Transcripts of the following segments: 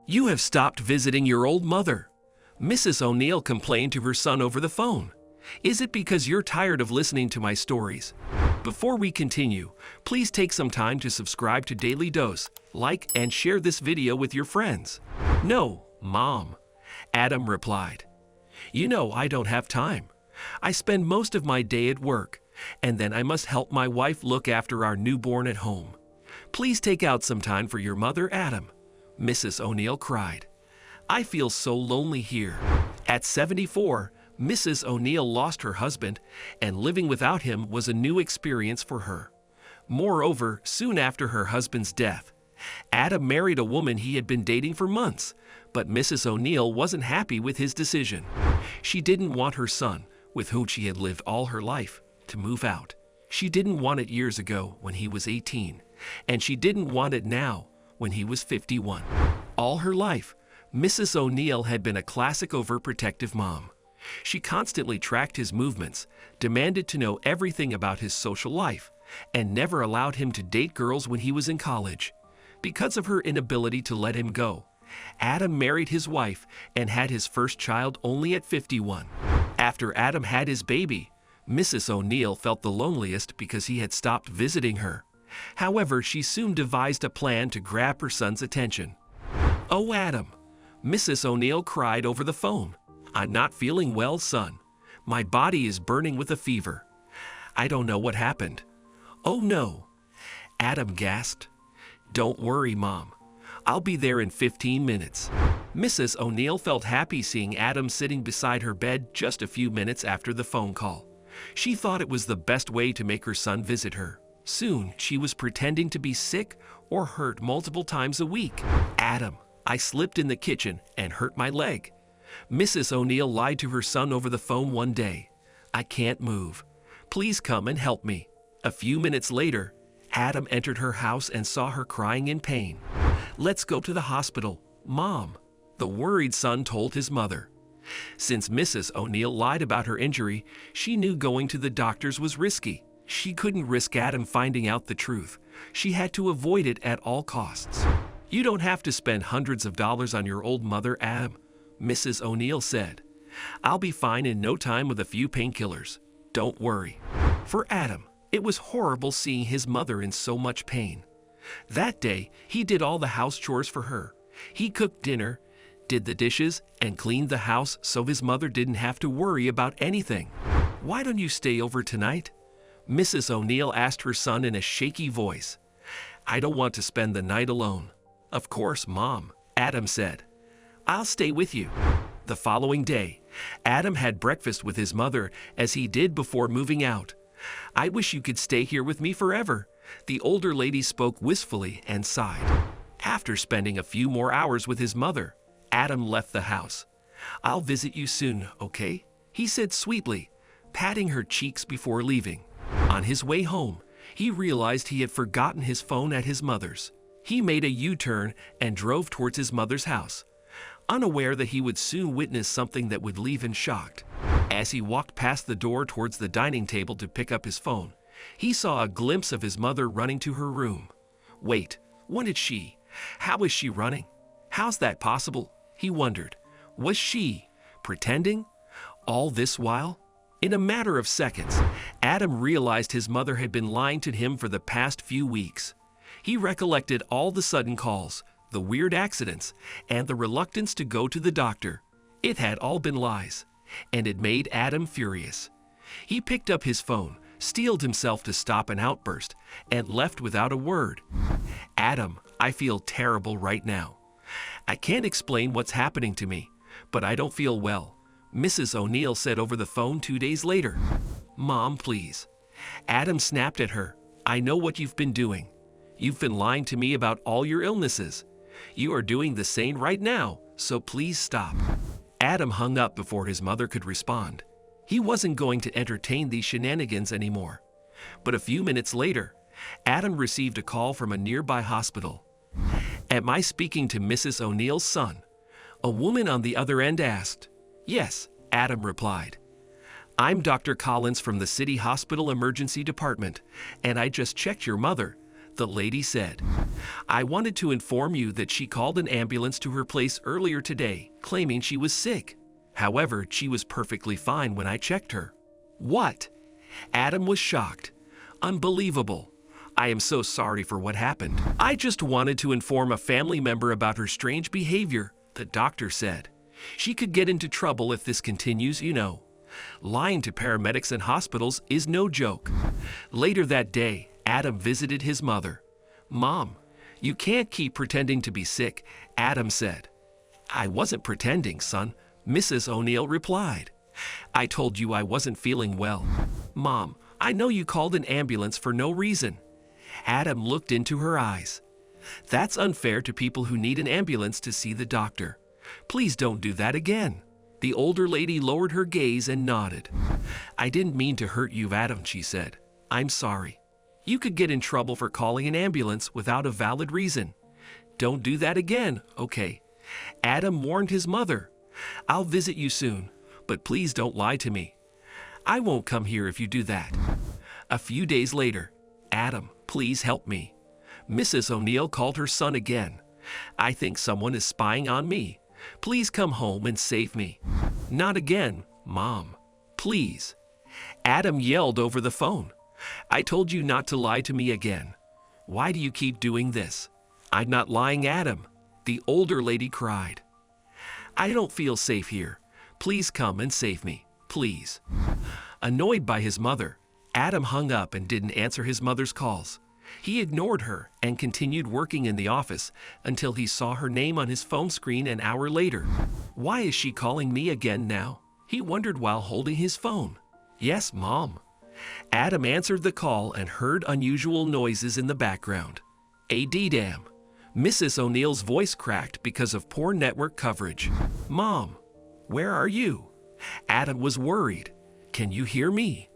You have stopped visiting your old mother. Mrs. O'Neill complained to her son over the phone. Is it because you're tired of listening to my stories? Before we continue, please take some time to subscribe to Dailydose, like and share this video with your friends. No, Mom, Adam replied. You know I don't have time. I spend most of my day at work, and then I must help my wife look after our newborn at home. Please take out some time for your mother, Adam, Mrs. O'Neill cried. I feel so lonely here. At 74, Mrs. O'Neill lost her husband, and living without him was a new experience for her. Moreover, soon after her husband's death, Adam married a woman he had been dating for months, but Mrs. O'Neill wasn't happy with his decision. She didn't want her son, with whom she had lived all her life, to move out. She didn't want it years ago when he was 18, and she didn't want it now when he was 51. All her life, Mrs. O'Neill had been a classic overprotective mom. She constantly tracked his movements, demanded to know everything about his social life, and never allowed him to date girls when he was in college. Because of her inability to let him go, Adam married his wife and had his first child only at 51. After Adam had his baby, Mrs. O'Neill felt the loneliest because he had stopped visiting her. However, she soon devised a plan to grab her son's attention. Oh, Adam, Mrs. O'Neill cried over the phone. I'm not feeling well, son. My body is burning with a fever. I don't know what happened. Oh, no, Adam gasped. Don't worry, Mom. I'll be there in 15 minutes. Mrs. O'Neill felt happy seeing Adam sitting beside her bed just a few minutes after the phone call. She thought it was the best way to make her son visit her. Soon, she was pretending to be sick or hurt multiple times a week. Adam, I slipped in the kitchen and hurt my leg. Mrs. O'Neill lied to her son over the phone one day. I can't move. Please come and help me. A few minutes later, Adam entered her house and saw her crying in pain. Let's go to the hospital, Mom, the worried son told his mother. Since Mrs. O'Neill lied about her injury, she knew going to the doctors was risky. She couldn't risk Adam finding out the truth. She had to avoid it at all costs. You don't have to spend hundreds of dollars on your old mother, Adam, Mrs. O'Neill said. I'll be fine in no time with a few painkillers. Don't worry. For Adam, it was horrible seeing his mother in so much pain. That day, he did all the house chores for her. He cooked dinner, did the dishes, and cleaned the house so his mother didn't have to worry about anything. Why don't you stay over tonight? Mrs. O'Neill asked her son in a shaky voice. I don't want to spend the night alone. Of course, Mom, Adam said. I'll stay with you. The following day, Adam had breakfast with his mother as he did before moving out. I wish you could stay here with me forever. The older lady spoke wistfully and sighed. After spending a few more hours with his mother, Adam left the house. I'll visit you soon, okay? He said sweetly, patting her cheeks before leaving. On his way home, he realized he had forgotten his phone at his mother's. He made a U-turn and drove towards his mother's house, unaware that he would soon witness something that would leave him shocked. As he walked past the door towards the dining table to pick up his phone, he saw a glimpse of his mother running to her room. Wait, what is she? How is she running? How's that possible? He wondered. Was she pretending? All this while? In a matter of seconds, Adam realized his mother had been lying to him for the past few weeks. He recollected all the sudden calls, the weird accidents, and the reluctance to go to the doctor. It had all been lies, and it made Adam furious. He picked up his phone, steeled himself to stop an outburst, and left without a word. Adam, I feel terrible right now. I can't explain what's happening to me, but I don't feel well, Mrs. O'Neill said over the phone 2 days later. Mom, please. Adam snapped at her. I know what you've been doing. You've been lying to me about all your illnesses. You are doing the same right now, so please stop. Adam hung up before his mother could respond. He wasn't going to entertain these shenanigans anymore. But a few minutes later, Adam received a call from a nearby hospital. Am I speaking to Mrs. O'Neill's son? A woman on the other end asked. Yes, Adam replied. I'm Dr. Collins from the City Hospital Emergency Department, and I just checked your mother. the lady said. I wanted to inform you that she called an ambulance to her place earlier today, claiming she was sick. However, she was perfectly fine when I checked her. What? Adam was shocked. Unbelievable. I am so sorry for what happened. I just wanted to inform a family member about her strange behavior, the doctor said. She could get into trouble if this continues, you know. Lying to paramedics and hospitals is no joke. Later that day, Adam visited his mother. Mom, you can't keep pretending to be sick, Adam said. I wasn't pretending, son, Mrs. O'Neill replied. I told you I wasn't feeling well. Mom, I know you called an ambulance for no reason. Adam looked into her eyes. That's unfair to people who need an ambulance to see the doctor. Please don't do that again. The older lady lowered her gaze and nodded. I didn't mean to hurt you, Adam, she said. I'm sorry. You could get in trouble for calling an ambulance without a valid reason. Don't do that again, okay? Adam warned his mother. I'll visit you soon, but please don't lie to me. I won't come here if you do that. A few days later, Adam, please help me. Mrs. O'Neill called her son again. I think someone is spying on me. Please come home and save me. Not again, Mom. Please. Adam yelled over the phone. I told you not to lie to me again. Why do you keep doing this? I'm not lying, Adam. The older lady cried. I don't feel safe here. Please come and save me. Please. Annoyed by his mother, Adam hung up and didn't answer his mother's calls. He ignored her and continued working in the office until he saw her name on his phone screen an hour later. Why is she calling me again now? He wondered while holding his phone. Yes, Mom. Adam answered the call and heard unusual noises in the background. Damn. Mrs. O'Neill's voice cracked because of poor network coverage. Mom, where are you? Adam was worried. Can you hear me?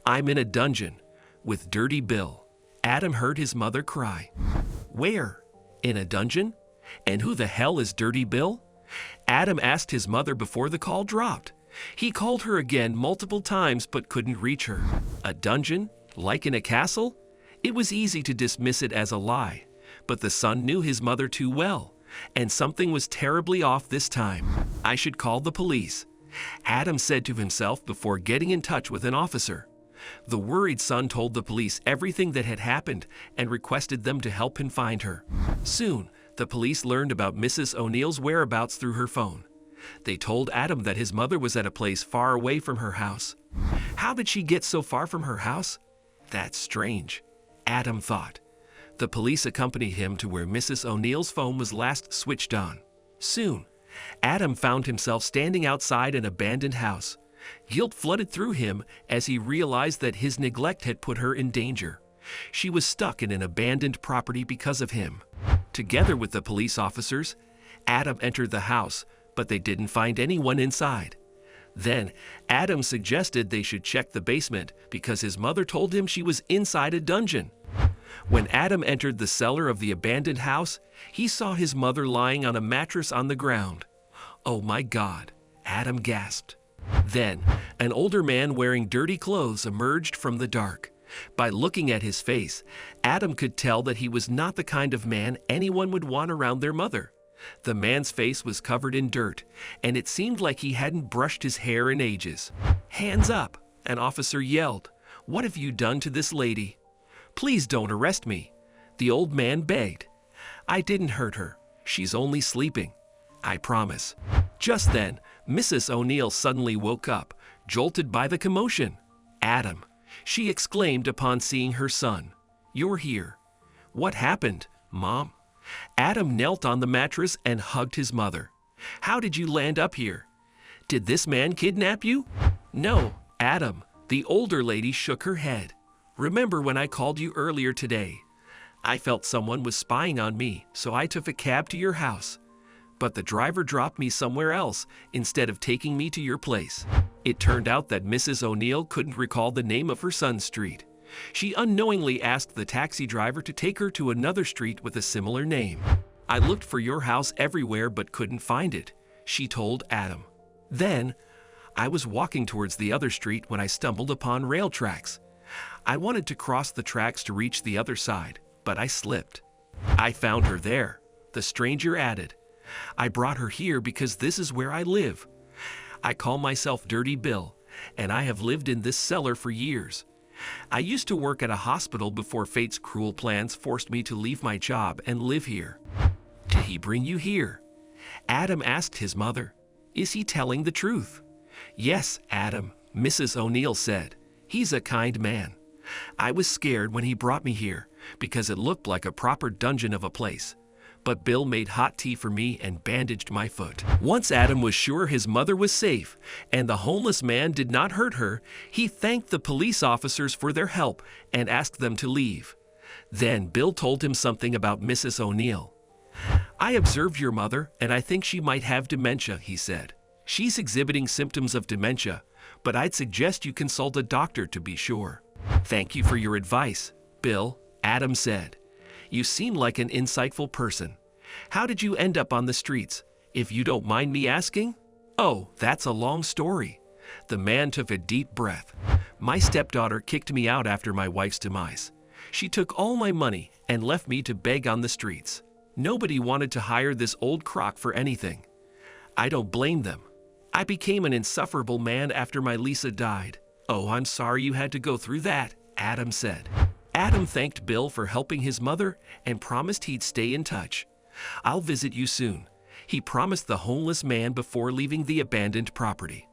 I'm in a dungeon with Dirty Bill. Adam heard his mother cry. Where? In a dungeon? And who the hell is Dirty Bill? Adam asked his mother before the call dropped. He called her again multiple times but couldn't reach her. A dungeon? Like in a castle? It was easy to dismiss it as a lie, but the son knew his mother too well, and something was terribly off this time. I should call the police, Adam said to himself before getting in touch with an officer. The worried son told the police everything that had happened and requested them to help him find her. Soon, the police learned about Mrs. O'Neill's whereabouts through her phone. They told Adam that his mother was at a place far away from her house. How did she get so far from her house? That's strange, Adam thought. The police accompanied him to where Mrs. O'Neill's phone was last switched on. Soon, Adam found himself standing outside an abandoned house. Guilt flooded through him as he realized that his neglect had put her in danger. She was stuck in an abandoned property because of him. Together with the police officers, Adam entered the house, but they didn't find anyone inside. Then, Adam suggested they should check the basement because his mother told him she was inside a dungeon. When Adam entered the cellar of the abandoned house, he saw his mother lying on a mattress on the ground. Oh my God, Adam gasped. Then, an older man wearing dirty clothes emerged from the dark. By looking at his face, Adam could tell that he was not the kind of man anyone would want around their mother. The man's face was covered in dirt, and it seemed like he hadn't brushed his hair in ages. Hands up, an officer yelled. What have you done to this lady? Please don't arrest me, the old man begged. I didn't hurt her. She's only sleeping. I promise. Just then, Mrs. O'Neill suddenly woke up, jolted by the commotion. Adam, she exclaimed upon seeing her son. You're here. What happened, Mom? Adam knelt on the mattress and hugged his mother. How did you land up here? Did this man kidnap you? No, Adam. The older lady shook her head. Remember when I called you earlier today? I felt someone was spying on me, so I took a cab to your house. But the driver dropped me somewhere else instead of taking me to your place. It turned out that Mrs. O'Neill couldn't recall the name of her son's street. She unknowingly asked the taxi driver to take her to another street with a similar name. I looked for your house everywhere but couldn't find it, she told Adam. Then, I was walking towards the other street when I stumbled upon rail tracks. I wanted to cross the tracks to reach the other side, but I slipped. I found her there, the stranger added. I brought her here because this is where I live. I call myself Dirty Bill, and I have lived in this cellar for years. I used to work at a hospital before fate's cruel plans forced me to leave my job and live here. Did he bring you here? Adam asked his mother. Is he telling the truth? Yes, Adam, Mrs. O'Neill said. He's a kind man. I was scared when he brought me here because it looked like a proper dungeon of a place. But Bill made hot tea for me and bandaged my foot. Once Adam was sure his mother was safe and the homeless man did not hurt her, he thanked the police officers for their help and asked them to leave. Then Bill told him something about Mrs. O'Neill. I observed your mother and I think she might have dementia, he said. She's exhibiting symptoms of dementia, but I'd suggest you consult a doctor to be sure. Thank you for your advice, Bill, Adam said. You seem like an insightful person. How did you end up on the streets, if you don't mind me asking? Oh, that's a long story. The man took a deep breath. My stepdaughter kicked me out after my wife's demise. She took all my money and left me to beg on the streets. Nobody wanted to hire this old crock for anything. I don't blame them. I became an insufferable man after my Lisa died. Oh, I'm sorry you had to go through that, Adam said. Adam thanked Bill for helping his mother and promised he'd stay in touch. I'll visit you soon, he promised the homeless man before leaving the abandoned property.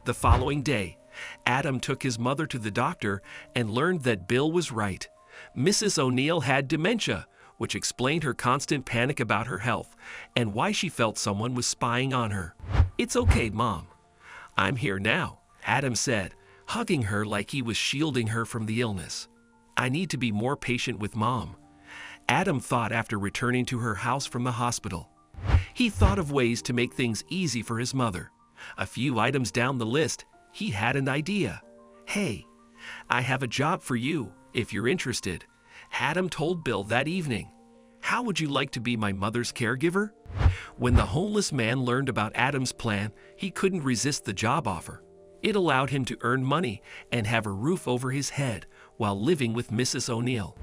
The following day, Adam took his mother to the doctor and learned that Bill was right. Mrs. O'Neill had dementia, which explained her constant panic about her health and why she felt someone was spying on her. It's okay, Mom. I'm here now, Adam said, hugging her like he was shielding her from the illness. I need to be more patient with Mom, Adam thought after returning to her house from the hospital. He thought of ways to make things easy for his mother. A few items down the list, he had an idea. Hey, I have a job for you, if you're interested, Adam told Bill that evening. How would you like to be my mother's caregiver? When the homeless man learned about Adam's plan, he couldn't resist the job offer. It allowed him to earn money and have a roof over his head while living with Mrs. O'Neill.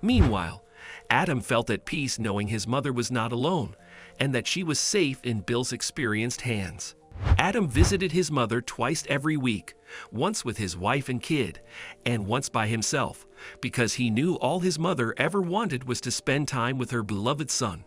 Meanwhile, Adam felt at peace knowing his mother was not alone and that she was safe in Bill's experienced hands. Adam visited his mother twice every week, once with his wife and kid, and once by himself, because he knew all his mother ever wanted was to spend time with her beloved son.